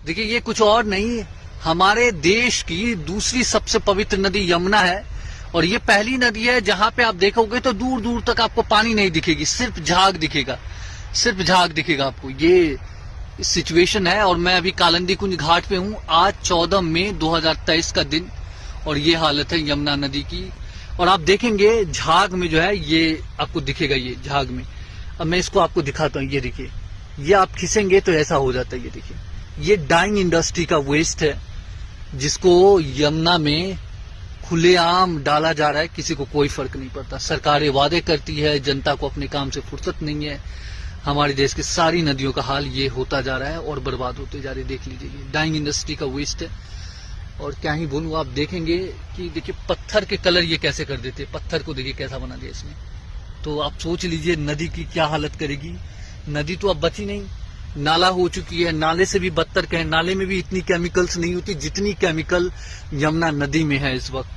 देखिए ये कुछ और नहीं, हमारे देश की दूसरी सबसे पवित्र नदी यमुना है और ये पहली नदी है जहां पे आप देखोगे तो दूर दूर तक आपको पानी नहीं दिखेगी, सिर्फ झाग दिखेगा, सिर्फ झाग दिखेगा आपको। ये सिचुएशन है और मैं अभी कालिंदी कुंज घाट पे हूं। आज 14 मई 2023 का दिन और ये हालत है यमुना नदी की। और आप देखेंगे झाग में जो है ये आपको दिखेगा, ये झाग में। अब मैं इसको आपको दिखाता हूँ, ये देखिए, ये आप खींचेंगे तो ऐसा हो जाता है। ये देखिए, ये डाइंग इंडस्ट्री का वेस्ट है जिसको यमुना में खुलेआम डाला जा रहा है, किसी को कोई फर्क नहीं पड़ता। सरकारें वादे करती है, जनता को अपने काम से फुर्सत नहीं है। हमारे देश की सारी नदियों का हाल ये होता जा रहा है और बर्बाद होते जा रहे। देख लीजिए, ये डाइंग इंडस्ट्री का वेस्ट है और क्या ही बोलूं। आप देखेंगे कि देखिए पत्थर के कलर ये कैसे कर देते, पत्थर को देखिए कैसा बना दिया इसने। तो आप सोच लीजिए नदी की क्या हालत करेगी। नदी तो अब बची नहीं, नाला हो चुकी है, नाले से भी बदतर कहें। नाले में भी इतनी केमिकल्स नहीं होती जितनी केमिकल यमुना नदी में है इस वक्त।